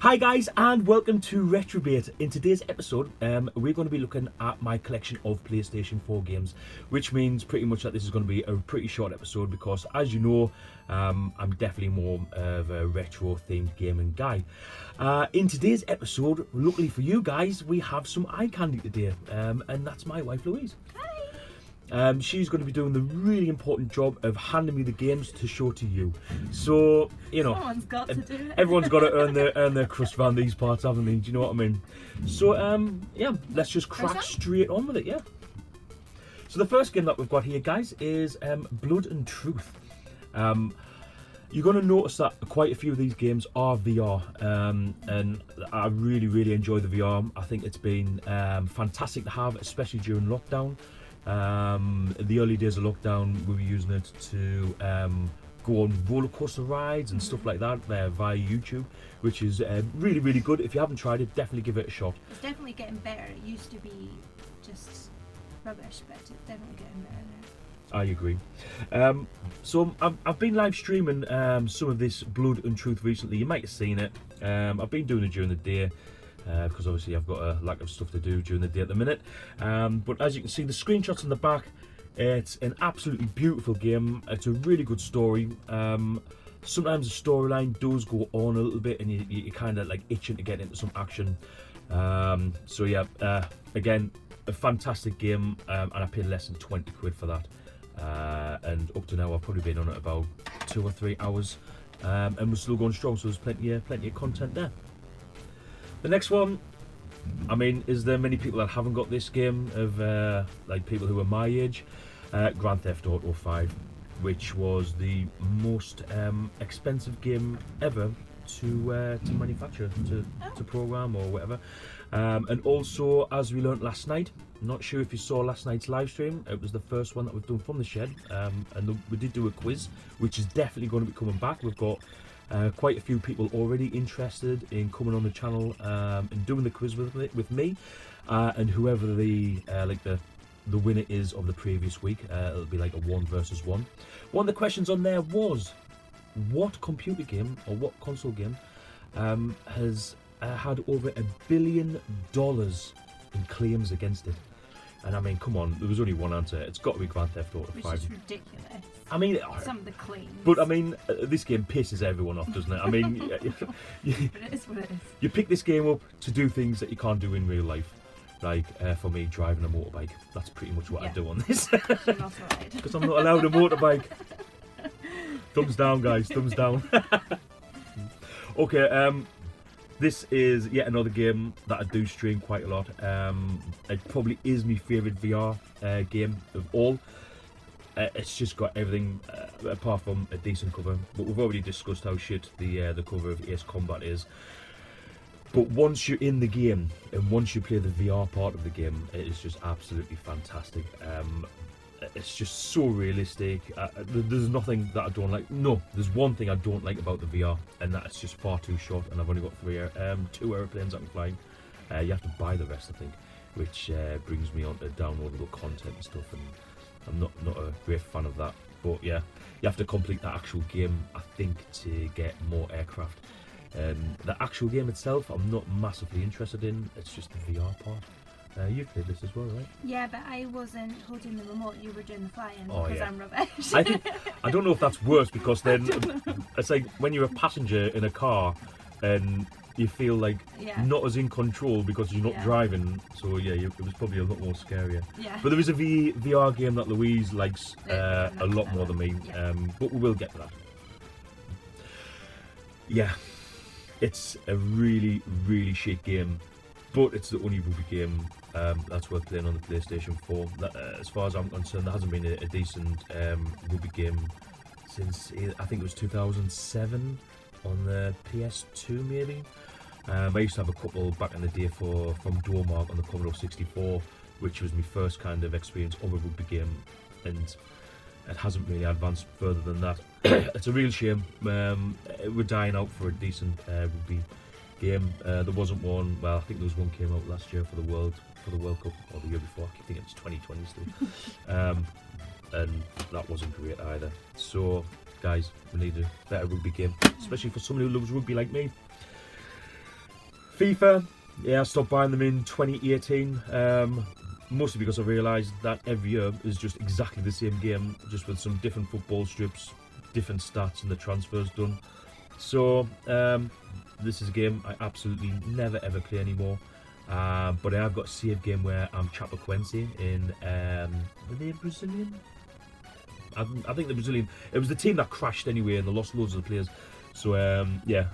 Hi guys and welcome to RetroB8. In today's episode we're going to be looking at my collection of PlayStation 4 games, which means pretty much that this is going to be a pretty short episode because, as you know, I'm definitely more of a retro themed gaming guy. In today's episode, luckily for you guys, we have some eye candy today, and that's my wife Louise. She's going to be doing the really important job of handing me the games to show to you. So, you know, someone's got to do it. Everyone's got to earn their crust around these parts, haven't they? Do you know what I mean? So, yeah, let's just crack straight on with it, yeah. So the first game that we've got here, guys, is Blood and Truth. You're going to notice that quite a few of these games are VR, and I really enjoy the VR. I think it's been fantastic to have, especially during lockdown. The early days of lockdown, we were using it to go on roller coaster rides and stuff like that via YouTube, which is really good. If you haven't tried it, definitely give it a shot. It's definitely getting better. It used to be just rubbish, but it's definitely getting better now. I agree. So I've been live streaming some of this Blood and Truth recently. You might have seen it. I've been doing it during the day. Because obviously I've got a lack of stuff to do during the day at the minute. But as you can see, the screenshots on the back, it's an absolutely beautiful game. It's a really good story. Sometimes the storyline does go on a little bit and you're kind of like itching to get into some action. So yeah, again, a fantastic game, and I paid less than 20 quid for that. And up to now I've probably been on it about 2 or 3 hours, and we're still going strong, so there's plenty of content there. The next one, I mean, is there many people that haven't got this game of like people who are my age? Grand Theft Auto 5, which was the most expensive game ever to manufacture, to program or whatever. And also, as we learnt last night, not sure if you saw last night's live stream, it was the first one that we've done from the shed, and we did do a quiz, which is definitely going to be coming back. We've got quite a few people already interested in coming on the channel and doing the quiz with me, and whoever the winner is of the previous week, it'll be like a 1 versus 1. One of the questions on there was, what computer game or what console game has had over $1 billion in claims against it? And I mean, come on, there was only one answer. It's got to be Grand Theft Auto 5. Which is ridiculous. I mean, some of the claims. But I mean, this game pisses everyone off, doesn't it? I mean, but it is what it is. You pick this game up to do things that you can't do in real life. Like, for me, driving a motorbike. That's pretty much what I do on this. You're not allowed. Because I'm not allowed a motorbike. Thumbs down, guys. Thumbs down. Okay, this is yet another game that I do stream quite a lot. It probably is my favourite VR game of all. It's just got everything apart from a decent cover. But we've already discussed how shit the cover of Ace Combat is. But once you're in the game and once you play the VR part of the game, it is just absolutely fantastic. It's just so realistic. There's nothing that I don't like. No, there's one thing I don't like about the VR, and that it's just far too short. And I've only got 2 airplanes I can fly. You have to buy the rest, I think, which brings me on to downloadable content and stuff. And I'm not a great fan of that. But yeah, you have to complete that actual game, I think, to get more aircraft. The actual game itself, I'm not massively interested in. It's just the VR part. You've played this as well, right? Yeah, but I wasn't holding the remote. You were doing the flying because I'm rubbish. I don't know if that's worse because then it's like when you're a passenger in a car and you feel like not as in control because you're not driving. So yeah, it was probably a lot more scarier. Yeah. But there is a VR game that Louise likes a lot more than me. Yeah. But we will get to that. Yeah, it's a really shit game. But it's the only Ruby game that's worth playing on the PlayStation 4. As far as I'm concerned, there hasn't been a decent Ruby game since, I think it was 2007 on the PS2 maybe. I used to have a couple back in the day from Dormark on the Commodore 64, which was my first kind of experience of a Ruby game, and it hasn't really advanced further than that. It's a real shame. We're dying out for a decent Ruby game. There wasn't one. Well, I think there was one came out last year for the World Cup, or the year before. I think it's 2020 still, and that wasn't great either. So, guys, we need a better rugby game, especially for someone who loves rugby like me. FIFA, yeah, I stopped buying them in 2018. Mostly because I realised that every year is just exactly the same game, just with some different football strips, different stats, and the transfers done. So this is a game I absolutely never ever play anymore. But I have got a save game where I'm Chapecoense in are they Brazilian? I think they're Brazilian. It was the team that crashed anyway, and they lost loads of the players. So yeah,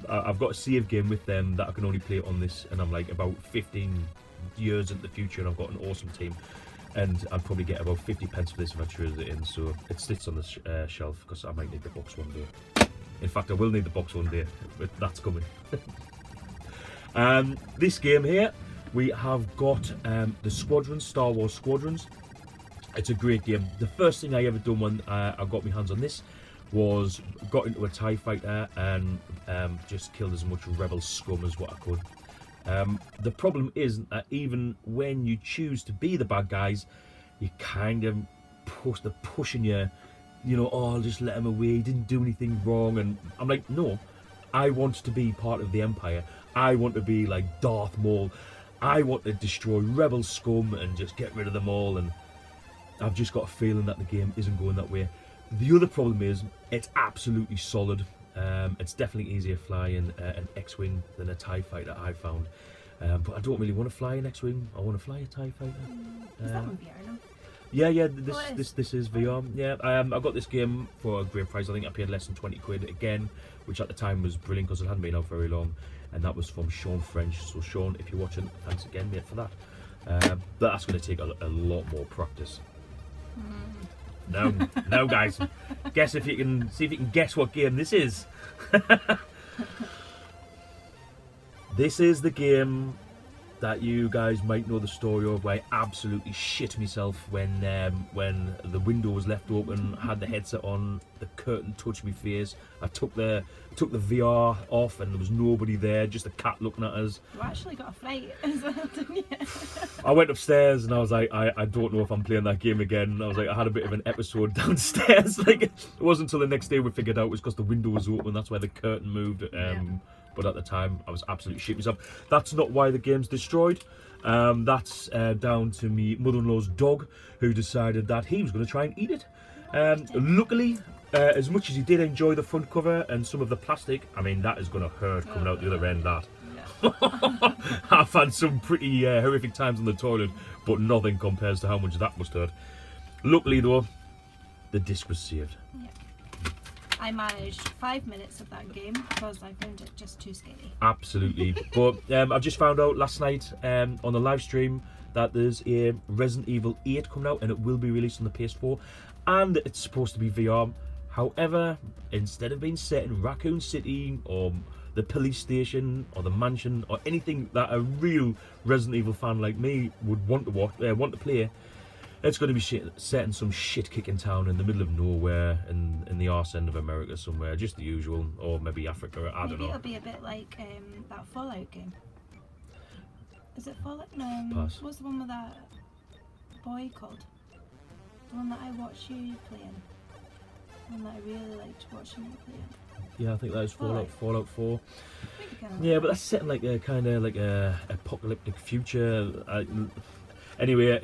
I've got a save game with them that I can only play on this, and I'm like about 15 years into the future, and I've got an awesome team, and I'd probably get about 50 pence for this if I trade it in. So it sits on the shelf because I might need the box one day. In fact, I will need the box one day, but that's coming. This game here, we have got the Squadrons, Star Wars Squadrons. It's a great game. The first thing I ever done when I got my hands on this was got into a TIE fighter and just killed as much rebel scum as what I could. The problem is that even when you choose to be the bad guys, you kind of they're pushing you, you know, oh, I'll just let him away, he didn't do anything wrong. And I'm like, no, I want to be part of the Empire. I want to be like Darth Maul. I want to destroy rebel scum and just get rid of them all. And I've just got a feeling that the game isn't going that way. The other problem is it's absolutely solid. It's definitely easier flying an X-Wing than a TIE fighter, I found. But I don't really want to fly an X-Wing. I want to fly a TIE fighter. Is that one VR now? Yeah, this is VR. Yeah, I got this game for a great price. I think I paid less than 20 quid again, which at the time was brilliant because it hadn't been out very long. And that was from Sean French. So Sean, if you're watching, thanks again, mate, for that. But that's going to take a lot more practice. No, guys. Guess if you can see if you can guess what game this is. This is the game that you guys might know the story of, where I absolutely shit myself when the window was left open, had the headset on, the curtain touched my face. I took the VR off and there was nobody there, just a cat looking at us. You actually got a fright as well, didn't you? I went upstairs and I was like, I don't know if I'm playing that game again. I was like, I had a bit of an episode downstairs. Like, it wasn't until the next day we figured out it was because the window was open. That's why the curtain moved. But at the time, I was absolutely shitting myself. That's not why the game's destroyed. That's down to me mother-in-law's dog, who decided that he was going to try and eat it. Luckily, as much as he did enjoy the front cover and some of the plastic, I mean, that is going to hurt coming out the other end, that. Yeah. I've had some pretty horrific times in the toilet, but nothing compares to how much that must hurt. Luckily, though, the disc was saved. Yeah. I managed 5 minutes of that game because I found it just too scary. Absolutely. But I've just found out last night on the live stream that there's a Resident Evil 8 coming out, and it will be released on the PS4, and it's supposed to be VR. However, instead of being set in Raccoon City or the police station or the mansion or anything that a real Resident Evil fan like me would want to play, it's going to be set in some shit-kicking town in the middle of nowhere in the arse end of America somewhere, just the usual, or maybe Africa, I don't know. Maybe it'll be a bit like that Fallout game. Is it Fallout? No, Pass. what's the one with that boy called? The one that I watched you playing. The one that I really liked watching you playing. Yeah, I think that is Fallout 4. Kind of Yeah, but that's set in like a kind of like a apocalyptic future. Anyway,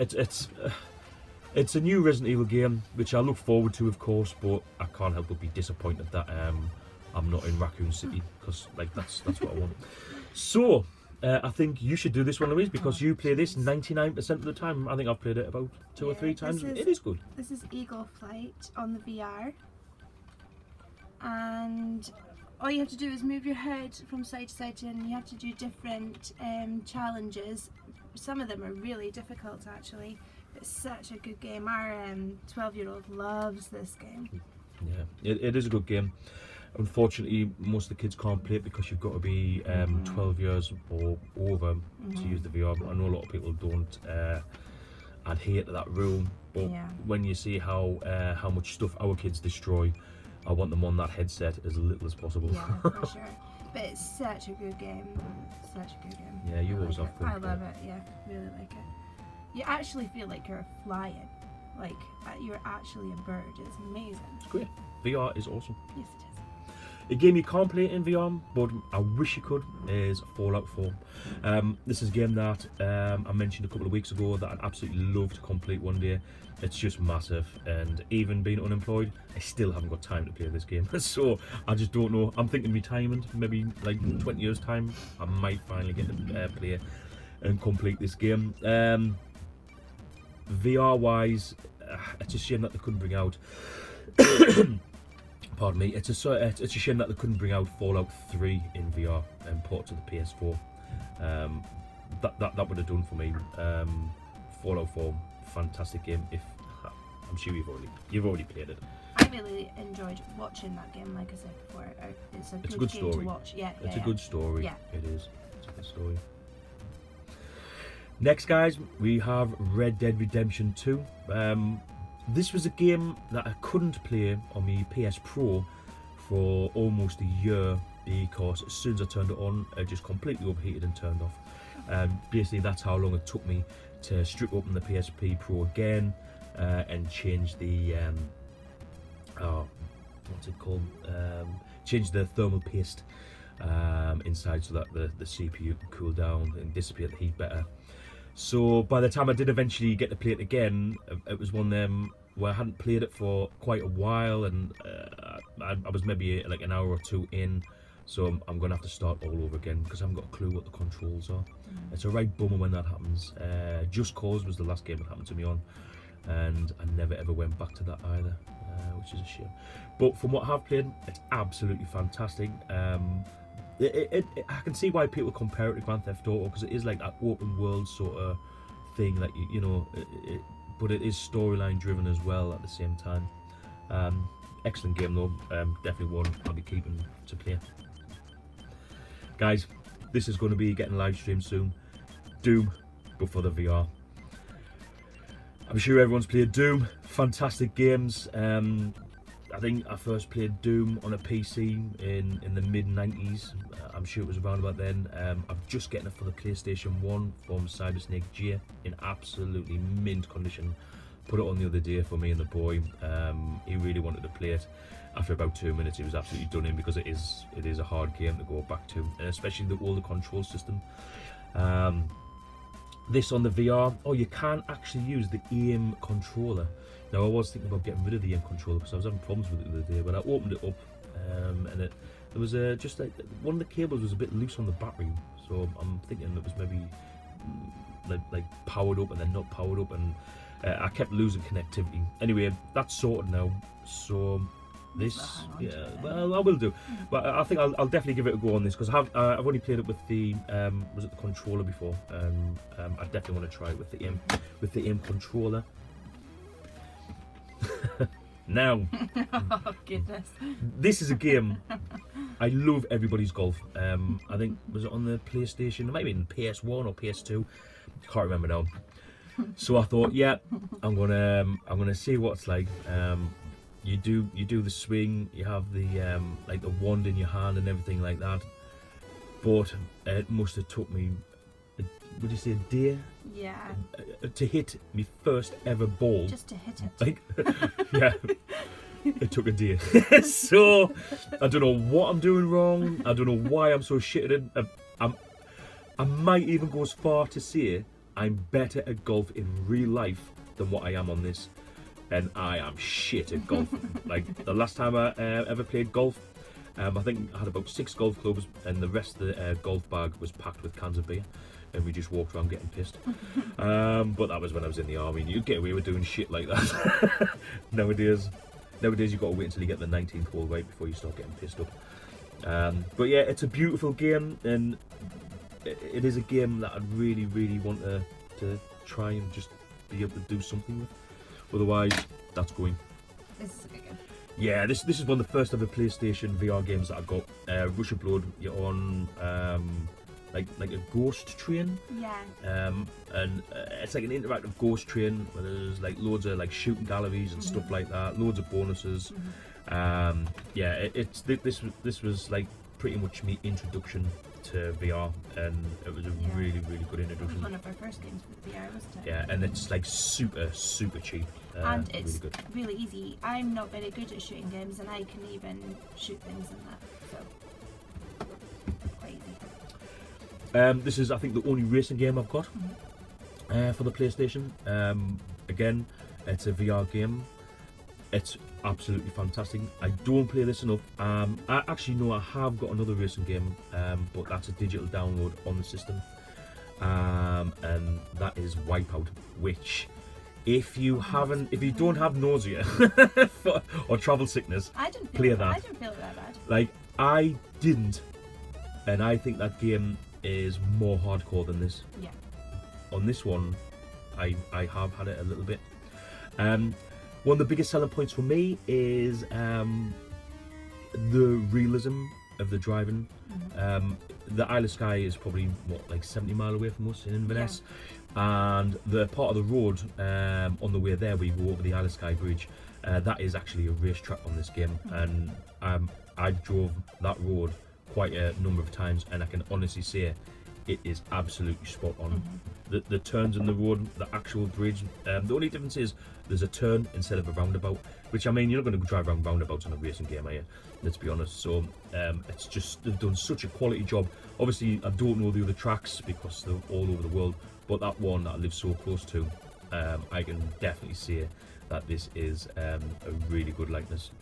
it's a new Resident Evil game, which I look forward to, of course, but I can't help but be disappointed that I'm not in Raccoon City, because like that's what I want. So I think you should do this one, Louise, because you play this 99% of the time. I think I've played it about 2 or 3 times. It is good. This is Eagle Flight on the VR, and all you have to do is move your head from side to side, and you have to do different challenges. Some of them are really difficult, actually. It's such a good game. Our 12-year-old loves this game. Yeah, it is a good game. Unfortunately, most of the kids can't play it because you've got to be 12 years or over to use the VR. I know a lot of people don't adhere to that rule, but when you see how much stuff our kids destroy, I want them on that headset as little as possible. Yeah, for sure. But it's such a good game. Such a good game. Yeah, you always have fun. I love it. Yeah, really like it. You actually feel like you're flying, like you're actually a bird. It's amazing. It's great. VR is awesome. Yes, it is. A game you can't play in VR, but I wish you could, is Fallout 4. This is a game that I mentioned a couple of weeks ago that I'd absolutely love to complete one day. It's just massive, and even being unemployed, I still haven't got time to play this game. So I just don't know. I'm thinking retirement, maybe like 20 years time, I might finally get to play and complete this game. VR wise, it's a shame that they couldn't bring out pardon me, it's a shame that they couldn't bring out Fallout 3 in VR and port to the PS4. That would have done for me. Fallout 4, fantastic game. If I'm sure you've already played it. I really enjoyed watching that game, like I said before. It's a good game story to watch. Yeah, it's a good story. Yeah. It is. It's a good story. Next, guys, we have Red Dead Redemption 2. This was a game that I couldn't play on my PS Pro for almost a year because as soon as I turned it on, it just completely overheated and turned off. Basically, that's how long it took me to strip open the PSP Pro again and change the what's it called? Change the thermal paste inside so that the CPU can cool down and dissipate the heat better. So by the time I did eventually get to play it again, it was one of them where I hadn't played it for quite a while, and I was maybe like an hour or two in, so I'm going to have to start all over again because I haven't got a clue what the controls are. It's a right bummer when that happens. Just Cause was the last game that happened to me on, and I never ever went back to that either, which is a shame. But from what I have played, it's absolutely fantastic. I can see why people compare it to Grand Theft Auto because it is like that open world sort of thing, like you know, but it is storyline driven as well at the same time. Excellent game though, definitely one I'll be keeping to play. Guys, this is going to be getting live streamed soon. Doom, but for the VR. I'm sure everyone's played Doom. Fantastic games. I think I first played Doom on a PC in the mid-90s. I'm sure it was around about then. I'm just getting it for the PlayStation 1 from Cybersnake J in absolutely mint condition. Put it on the other day for me and the boy. He really wanted to play it. After about 2 minutes, he was absolutely done in because it is a hard game to go back to, and especially all the control system. This on the VR, you can actually use the aim controller. Now I was thinking about getting rid of the aim controller because I was having problems with it the other day, but I opened it up and there was just like one of the cables was a bit loose on the battery, so I'm thinking it was maybe like powered up and then not powered up, and I kept losing connectivity. Anyway, that's sorted now, so this, yeah, well, I will do, but I think I'll definitely give it a go on this because I've only played it with the was it the controller before, and I definitely want to try it with the aim controller. Now, oh goodness, this is a game I love. Everybody's Golf. I think was it on the PlayStation, maybe in PS1 or PS2. Can't remember now. So I thought, yeah, I'm gonna see what it's like. You do the swing, you have the like the wand in your hand and everything like that. But it must have took me, would you say a day? yeah, To hit my first ever ball. just to hit it. Like, yeah, it took a day. So I don't know what I'm doing wrong. I don't know why I'm so shit at it. I might even go as far to say I'm better at golf in real life than what I am on this. And I am shit at golf. Like the last time I ever played golf, I think I had about 6 golf clubs, and the rest of the golf bag was packed with cans of beer, and we just walked around getting pissed. But that was when I was in the army, and you'd get away with doing shit like that. Nowadays you've got to wait until you get the 19th hole right before you start getting pissed up. But yeah, it's a beautiful game, and it is a game that I'd really, really want to try and just be able to do something with. Otherwise, that's going. This is a good game. Yeah, this is one of the first ever PlayStation VR games that I got. Rush of Blood, you're on like a ghost train. Yeah. And it's like an interactive ghost train where there's like loads of like shooting galleries and stuff like that, loads of bonuses. Yeah, this was like pretty much my introduction to VR, and it was a really good It was introduction. one of our first games with VR, wasn't it? Yeah, and it's like super cheap. And it's really good. really easy. I'm not very good at shooting games, and I can even shoot things in that. So quite easy. This is, I think, the only racing game I've got for the PlayStation. Again, it's a VR game. It's absolutely fantastic. I don't play this enough. I actually know I have got another racing game, but that's a digital download on the system, and that is Wipeout. Which, if you don't have nausea or travel sickness, I didn't feel play it, that. I didn't feel it that bad. Like, I didn't, and I think that game is more hardcore than this. Yeah. On this one, I have had it a little bit. One of the biggest selling points for me is the realism of the driving. The Isle of Skye is probably like 70 miles away from us in Inverness, and the part of the road on the way there, we go over the Isle of Skye bridge. That is actually a racetrack on this game, and I drove that road quite a number of times, and I can honestly say it is absolutely spot on. The turns in the road, the actual bridge, the only difference is there's a turn instead of a roundabout, which, I mean, you're not going to drive around roundabouts on a racing game, are you? Let's be honest. So it's just, they've done such a quality job. Obviously, I don't know the other tracks because they're all over the world, but that one that I live so close to, I can definitely say that this is a really good likeness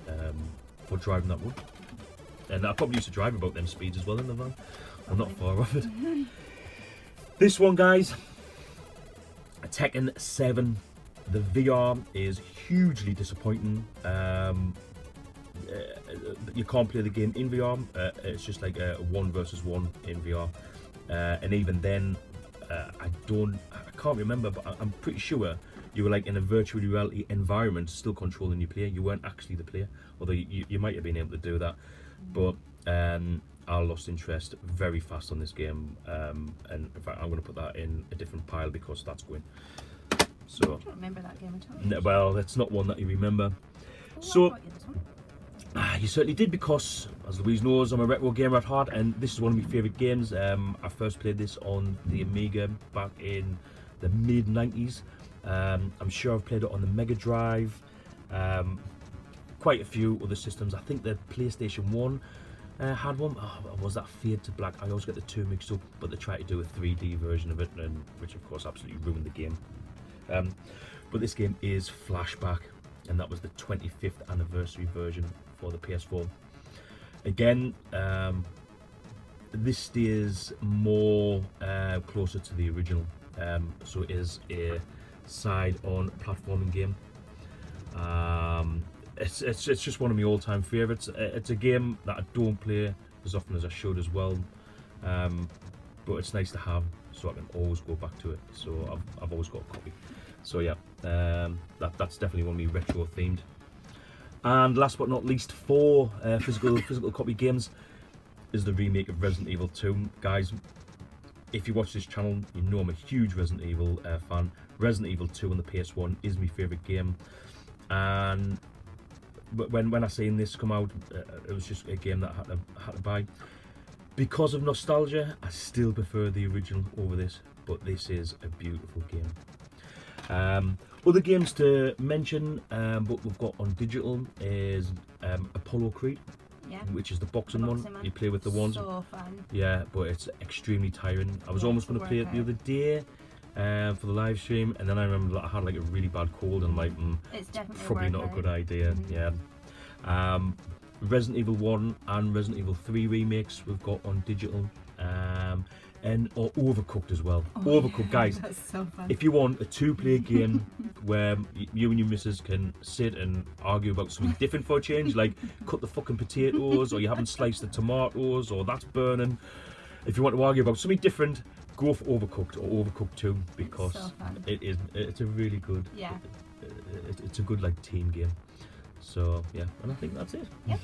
for driving that road. And I probably used to drive about them speeds as well in the van. I'm not far off it. This one, guys, Tekken 7. The VR is hugely disappointing. You can't play the game in VR. It's just like a 1 versus 1 in VR. And even then, I can't remember, but I'm pretty sure you were like in a virtual reality environment, still controlling your player. You weren't actually the player, although you might have been able to do that. But I lost interest very fast on this game, and in fact, I'm going to put that in a different pile because that's going. So, I don't remember that game at all. Well, it's not one that you remember. Well, So, I got you this one. you certainly did, because, as Louise knows, I'm a retro gamer at heart, and this is one of my favourite games. I first played this on the Amiga back in the mid-90s. I'm sure I've played it on the Mega Drive, quite a few other systems. I think the PlayStation 1 had one. Was that Fade to Black? I always get the two mixed up, but they tried to do a 3D version of it, which of course absolutely ruined the game. But this game is Flashback, and that was the 25th anniversary version for the PS4. Again, this stays more closer to the original, so it is a side-on platforming game. It's just one of my all-time favourites. It's a game that I don't play as often as I should as well, but it's nice to have, so I can always go back to it. So I've always got a copy. So yeah, that's definitely one of my retro themed. And last but not least, for physical copy games is the remake of Resident Evil 2. Guys, if you watch this channel, you know I'm a huge Resident Evil fan. Resident Evil 2 on the PS1 is my favourite game, and when I seen this come out, it was just a game that I had to buy. Because of nostalgia, I still prefer the original over this, but this is a beautiful game. Other games to mention, but we've got on digital, is Apollo Creed, which is the boxing one. You play with the ones. So fun. Yeah, but it's extremely tiring. I was almost going to play it the other day for the live stream, and then I remember that I had like a really bad cold, and I'm like, it's definitely probably not a good idea. Yeah. Resident Evil 1 and Resident Evil 3 remakes we've got on digital, and Overcooked as well. Overcooked, guys. That's so fun. If you want a two-player game where you and your missus can sit and argue about something different for a change, like cut the fucking potatoes, or you haven't sliced the tomatoes, or that's burning. If you want to argue about something different, go for Overcooked or Overcooked 2, because so fun. It's a really good. Yeah. It's a good like team game. So yeah, and I think that's it. Yep.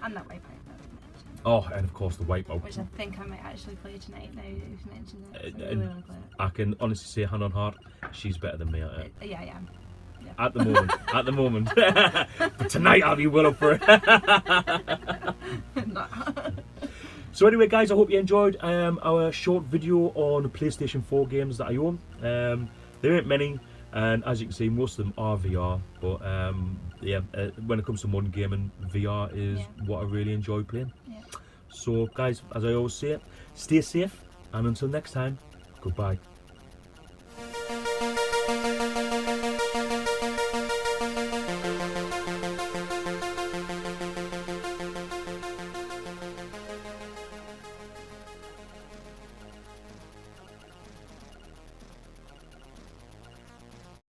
And that Wipeout that we mentioned. Oh, and of course the Wipeout, which I think I might actually play tonight now that you've mentioned it. So I and really want to play it. I can honestly say, hand on heart, she's better than me at it. Yeah, I am. Yeah. At the moment, at the moment. But tonight I'll be well up for it. So anyway, guys, I hope you enjoyed our short video on PlayStation 4 games that I own. There ain't many, and as you can see, most of them are VR. But yeah, when it comes to modern gaming, VR is what I really enjoy playing. Yeah. So guys, as I always say, stay safe, and until next time, goodbye.